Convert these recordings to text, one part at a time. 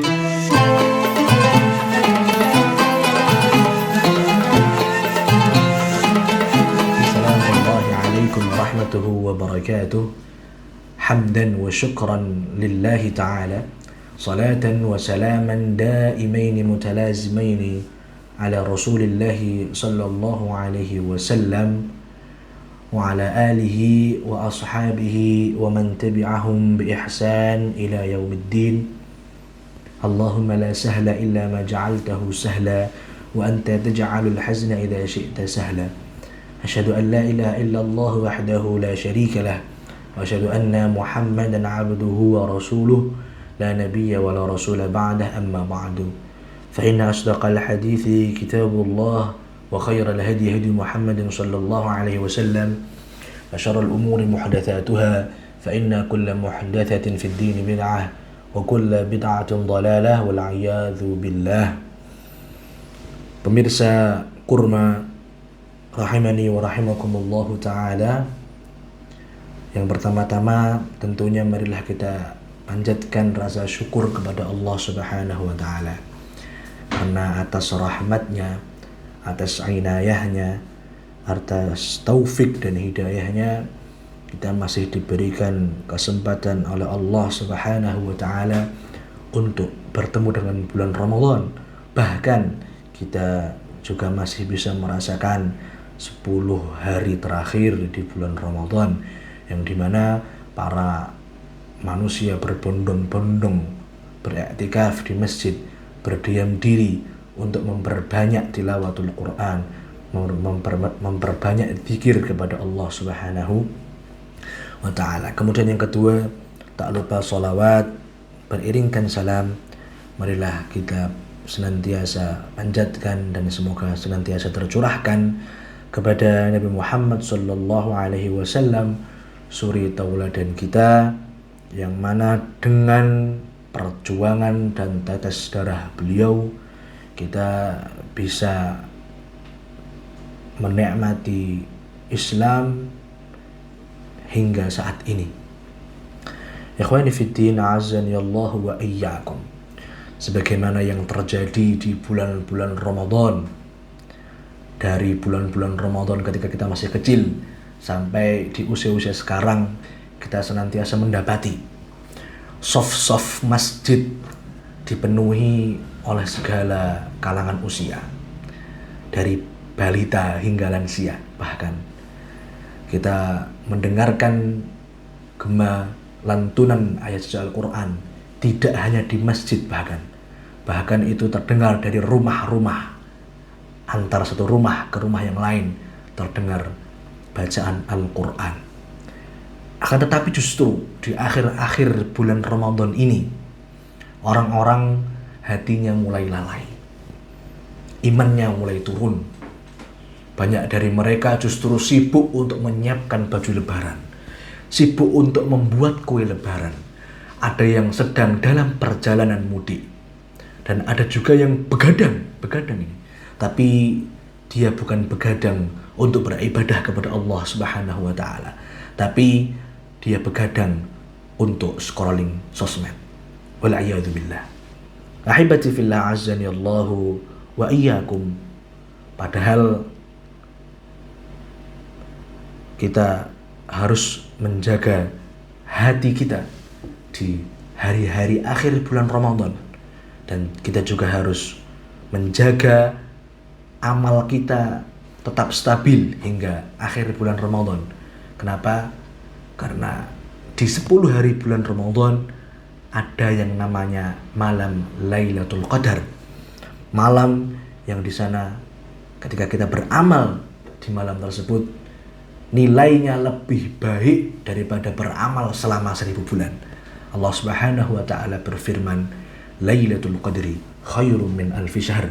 Assalamualaikum warahmatullahi wabarakatuh. Hamdan wa syukran lillahi ta'ala, salatan wa salaman daimaini mutalazimaini ala rasulillahi sallallahu alaihi wasallam wa ala alihi wa ashabihi wa man tabi'ahum bi ihsan ila yaumiddin. Allahumma la sahla illa ma ja'altahu sahla wa anta taj'alul hazna idha syi'ta sahla. Asyhadu an la ilaha illallah wahdahu la syarika lah wa asyhadu anna Muhammadan abduhu wa rasuluh la nabiyya wa la rasula ba'dah, amma ba'du. Fa inna asdaqal hadithi kitabullah wa khairal hadi hadi Muhammadin sallallahu alaihi wasallam wa syarrul umuri muhdatsatuha fa inna kulla muhdatsatin fid din bid'ah wa kulla bid'atin dhalalah wal a'yadzu billah. Pemirsa Kurma rahimani wa rahimakumullahu ta'ala, yang pertama-tama tentunya marilah kita panjatkan rasa syukur kepada Allah subhanahu wa ta'ala, karena atas rahmatnya, atas inayahnya, atas taufik dan hidayahnya kita masih diberikan kesempatan oleh Allah subhanahu wa ta'ala untuk bertemu dengan bulan Ramadan. Bahkan kita juga masih bisa merasakan 10 hari terakhir di bulan Ramadan, yang dimana para manusia berbondong-bondong beriktikaf di masjid, berdiam diri untuk memperbanyak tilawatul Quran, memperbanyak zikir kepada Allah subhanahu wa ta'ala. Kemudian yang kedua, tak lupa sholawat beriringkan salam. Marilah kita senantiasa panjatkan dan semoga senantiasa tercurahkan kepada Nabi Muhammad sallallahu alaihi wasallam, suri tauladan kita, yang mana dengan perjuangan dan tetes darah beliau kita bisa menikmati Islam hingga saat ini. Ikhwani fiddin, azani Allah wa iyyakum. Sebagaimana yang terjadi di bulan-bulan Ramadan, dari bulan-bulan Ramadan ketika kita masih kecil sampai di usia-usia sekarang, kita senantiasa mendapati sof-sof masjid dipenuhi oleh segala kalangan usia, dari balita hingga lansia. Bahkan kita mendengarkan gema lantunan ayat suci Al-Quran tidak hanya di masjid, bahkan itu terdengar dari rumah-rumah, antara satu rumah ke rumah yang lain terdengar bacaan Al-Quran. Akan tetapi justru di akhir-akhir bulan Ramadan ini, orang-orang hatinya mulai lalai, imannya mulai turun. Banyak dari mereka justru sibuk untuk menyiapkan baju lebaran, sibuk untuk membuat kue lebaran. Ada yang sedang dalam perjalanan mudik, dan ada juga yang begadang ini. Tapi dia bukan begadang untuk beribadah kepada Allah subhanahu wa ta'ala, tapi dia begadang untuk scrolling sosmed. Wal'iyadu billah. Ahibati fillah, azani Allahu wa iyyakum. Padahal kita harus menjaga hati kita di hari-hari akhir bulan Ramadan, dan kita juga harus menjaga amal kita tetap stabil hingga akhir bulan Ramadan. Kenapa? Karena di 10 hari bulan Ramadan ada yang namanya malam Lailatul Qadar. Malam yang di sana ketika kita beramal di malam tersebut, nilainya lebih baik daripada beramal selama 1000 bulan. Allah subhanahu wa ta'ala berfirman, Lailatul Qadri khairum min alfi syahr.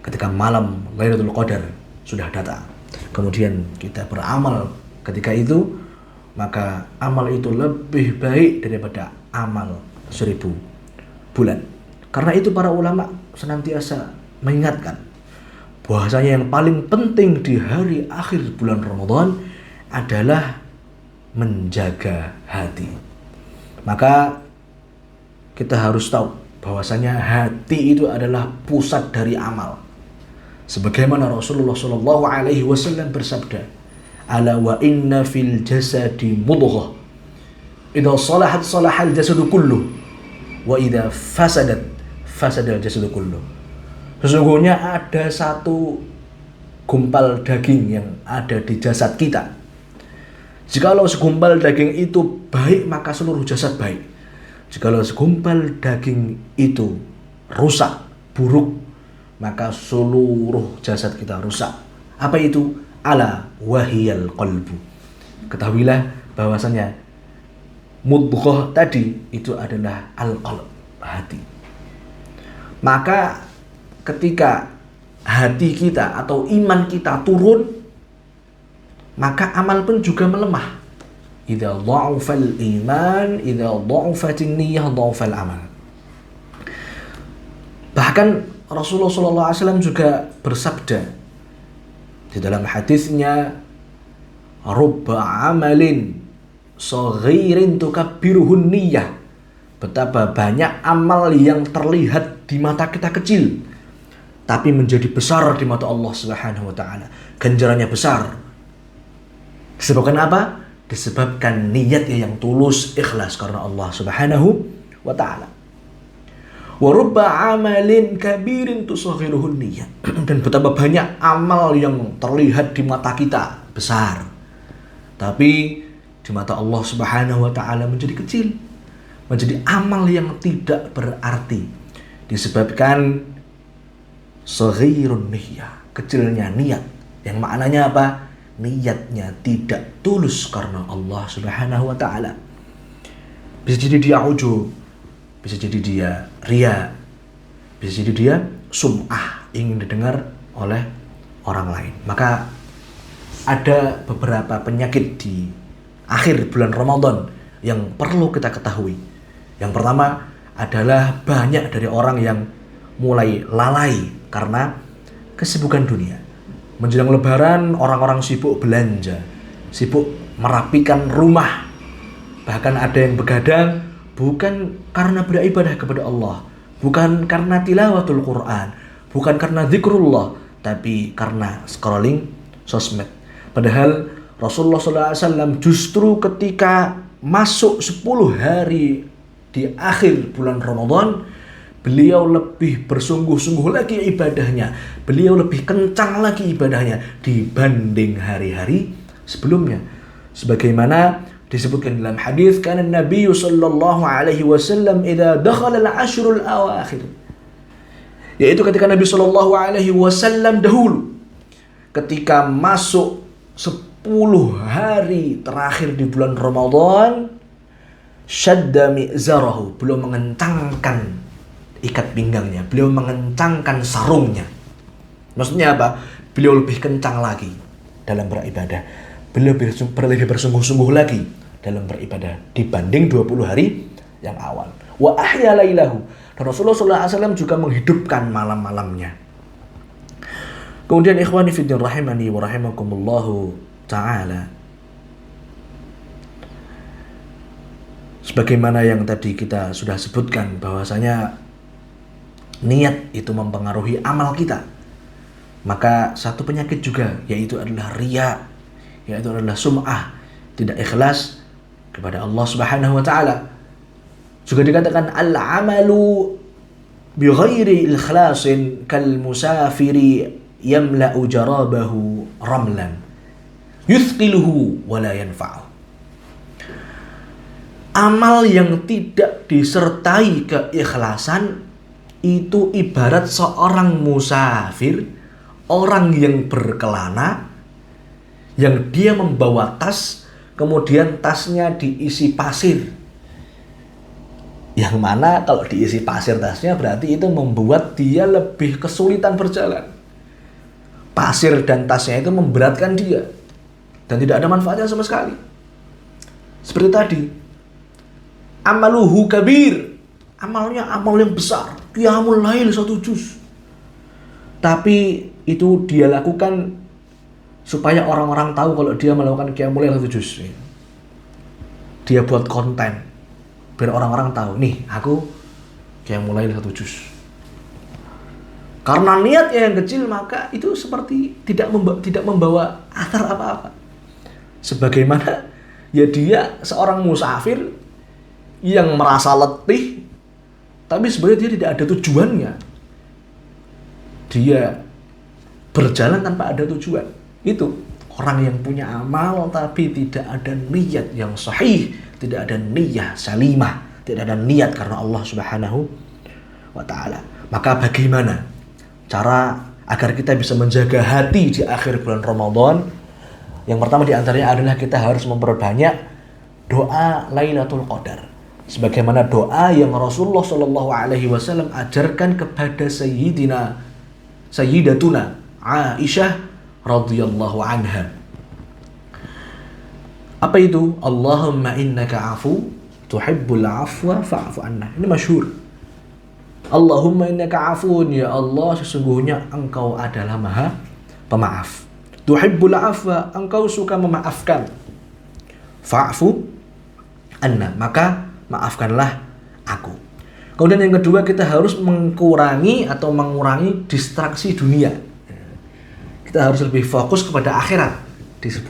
Ketika malam Lailatul Qadar sudah datang, kemudian kita beramal ketika itu, maka amal itu lebih baik daripada amal 1000 bulan. Karena itu para ulama senantiasa mengingatkan bahwasanya yang paling penting di hari akhir bulan Ramadan adalah menjaga hati. Maka kita harus tahu bahwasanya hati itu adalah pusat dari amal. Sebagaimana Rasulullah Shallallahu Alaihi Wasallam bersabda, "Ala wa inna fil jasadi mudghah, idza salahat salahal jasadu kullu, wa idza fasadat fasadal jasadu kullu." Sesungguhnya ada satu gumpal daging yang ada di jasad kita. Jikalau segumpal daging itu baik, maka seluruh jasad baik. Jikalau segumpal daging itu rusak, buruk, maka seluruh jasad kita rusak. Apa itu? Ala wahiyal qalbu. Ketahuilah bahwasanya mudghah tadi itu adalah al-qalb, hati. Maka ketika hati kita atau iman kita turun, maka amal pun juga melemah. Idza dha'afal iman, idza dha'afatin niyyah, dha'afal amal. Bahkan Rasulullah SAW juga bersabda di dalam hadisnya, "Rubba amalin saghirin tukabbiruhun niyyah." Betapa banyak amal yang terlihat di mata kita kecil, tapi menjadi besar di mata Allah Subhanahu wa taala. Ganjarannya besar. Disebabkan apa? Disebabkan niatnya yang tulus, ikhlas karena Allah Subhanahu wa taala. Wa rubba amalin kabirin tusaghiruhun niyyah. Dan betapa banyak amal yang terlihat di mata kita besar, tapi di mata Allah Subhanahu wa taala menjadi kecil, menjadi amal yang tidak berarti, disebabkan saghirun niyyah, kecilnya niat. Yang maknanya apa? Niatnya tidak tulus karena Allah Subhanahu wa taala. Bisa jadi dia ujub, bisa jadi dia riya, bisa jadi dia sum'ah, ingin didengar oleh orang lain. Maka ada beberapa penyakit di akhir bulan Ramadan yang perlu kita ketahui. Yang pertama adalah banyak dari orang yang mulai lalai karena kesibukan dunia. Menjelang lebaran, orang-orang sibuk belanja, sibuk merapikan rumah. Bahkan ada yang begadang bukan karena beribadah kepada Allah, bukan karena tilawatul Quran, bukan karena zikrullah, tapi karena scrolling sosmed. Padahal Rasulullah SAW justru ketika masuk 10 hari di akhir bulan Ramadan, beliau lebih bersungguh-sungguh lagi ibadahnya. Beliau lebih kencang lagi ibadahnya dibanding hari-hari sebelumnya. Sebagaimana disebutkan dalam hadis, kana Nabi sallallahu alaihi wasallam idza dakhala al-ashrul awakhir. Yaitu ketika Nabi sallallahu alaihi wasallam dahulu ketika masuk 10 hari terakhir di bulan Ramadan, syadda mi'zarahu, beliau mengencangkan ikat pinggangnya, beliau mengencangkan sarungnya. Maksudnya apa? Beliau lebih kencang lagi dalam beribadah. Beliau lebih bersungguh-sungguh lagi dalam beribadah dibanding 20 hari yang awal. Wa ahya lailahu. Dan Rasulullah SAW juga menghidupkan malam-malamnya. Kemudian ikhwani fiddin rahimani wa rahimakumullahu ta'ala, sebagaimana yang tadi kita sudah sebutkan bahwasanya niat itu mempengaruhi amal kita. Maka satu penyakit juga, yaitu adalah riya, yaitu adalah sum'ah, tidak ikhlas kepada Allah Subhanahu wa taala. Juga dikatakan al-amalu bi ghairi ikhlasin kal musafiri yamla'u jarabahu ramlan yuthqiluhu wa la yanfa'u. Amal yang tidak disertai keikhlasan itu ibarat seorang musafir, orang yang berkelana, yang dia membawa tas, kemudian tasnya diisi pasir. Yang mana kalau diisi pasir tasnya berarti itu membuat dia lebih kesulitan berjalan. Pasir dan tasnya itu memberatkan dia dan tidak ada manfaatnya sama sekali. Seperti tadi, amaluhu kabir, amalnya amal yang besar, qiyamul lail 1 juz. Tapi itu dia lakukan supaya orang-orang tahu kalau dia melakukan qiyamul lail 1 juz. Dia buat konten biar orang-orang tahu, nih aku Qiyamul Lail 1 juz. Karena niatnya yang kecil, maka itu seperti tidak membawa athar apa-apa. Sebagaimana ya dia seorang musafir yang merasa letih, tapi sebenarnya dia tidak ada tujuannya. Dia berjalan tanpa ada tujuan. Itu orang yang punya amal tapi tidak ada niat yang sahih, tidak ada niat salimah, tidak ada niat karena Allah Subhanahu wa ta'ala. Maka bagaimana cara agar kita bisa menjaga hati di akhir bulan Ramadan? Yang pertama di antaranya adalah kita harus memperbanyak doa Lailatul Qadar. Sebagaimana doa yang Rasulullah Shallallahu Alaihi Wasallam ajarkan kepada Sayyidatuna Aisyah radhiyallahu anha. Apa itu? Allahumma innaka afu tuhibbul afwa fa'fu anna. Ini masyhur. Allahumma innaka afun, ya Allah sesungguhnya engkau adalah maha pemaaf. Tuhibbul afwa, engkau suka memaafkan. Fa'fu anna, maka maafkanlah aku. Kemudian yang kedua, kita harus mengurangi distraksi dunia. Kita harus lebih fokus kepada akhirat di 10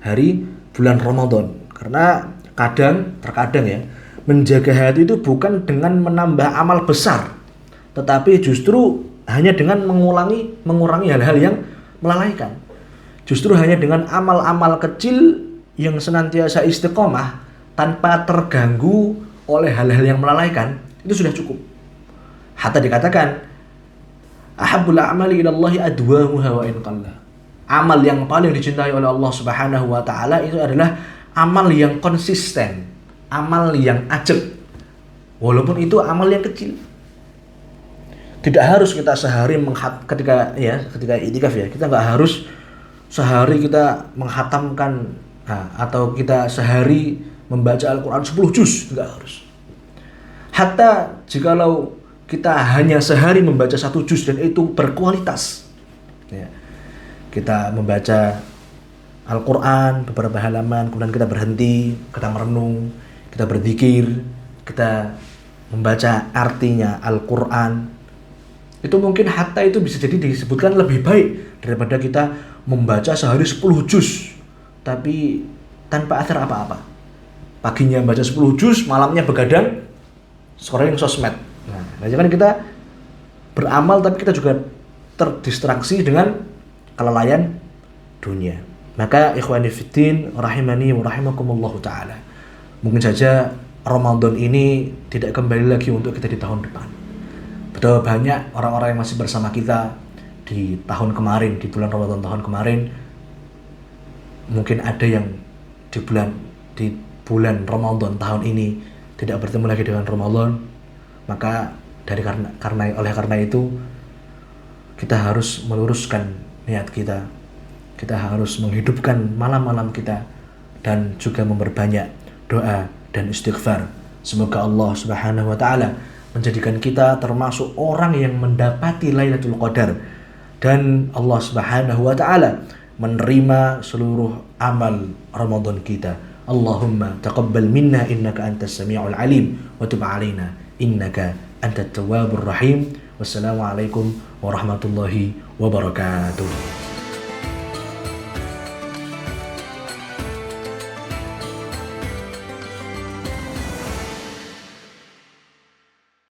hari bulan Ramadan. Karena terkadang ya, menjaga hati itu bukan dengan menambah amal besar, tetapi justru hanya dengan mengurangi hal-hal yang melalaikan. Justru hanya dengan amal-amal kecil yang senantiasa istiqomah tanpa terganggu oleh hal-hal yang melalaikan, itu sudah cukup. Hatta dikatakan ahabbul a'mali ilallahi adwamuha wa in qalla. Amal yang paling dicintai oleh Allah Subhanahu wa ta'ala itu adalah amal yang konsisten, amal yang ajak, walaupun itu amal yang kecil. Tidak harus kita sehari ketika itikaf ya, kita nggak harus sehari kita menghatamkan atau kita sehari membaca Al-Quran 10 juz, nggak harus. Hatta jikalau kita hanya sehari membaca 1 juz dan itu berkualitas, ya, kita membaca Al-Quran beberapa halaman, kemudian kita berhenti, kita merenung, kita berzikir, kita membaca artinya Al-Quran, itu mungkin hatta itu bisa jadi disebutkan lebih baik daripada kita membaca sehari 10 juz tapi tanpa athar apa-apa. Paginya baca 10 juz, malamnya begadang scrolling sosmed. Nah, jangan kita beramal tapi kita juga terdistraksi dengan kelalaian dunia. Maka ikhwani fiddin rahimani wa rahimakumullahu ta'ala, mungkin saja Ramadan ini tidak kembali lagi untuk kita di tahun depan. Betapa banyak orang-orang yang masih bersama kita di tahun kemarin, di bulan Ramadan tahun kemarin. Mungkin ada yang di bulan Ramadan tahun ini tidak bertemu lagi dengan Ramadan. Maka karena itu kita harus meluruskan niat kita. Kita harus menghidupkan malam-malam kita dan juga memperbanyak doa dan istighfar. Semoga Allah Subhanahu wa ta'ala menjadikan kita termasuk orang yang mendapati Lailatul Qadar dan Allah Subhanahu wa ta'ala menerima seluruh amal Ramadan kita. Allahumma taqabbal minna innaka antas sami'ul alim wa tub 'alaina innaka antat tawwabur rahim. Wassalamualaikum warahmatullahi wabarakatuh.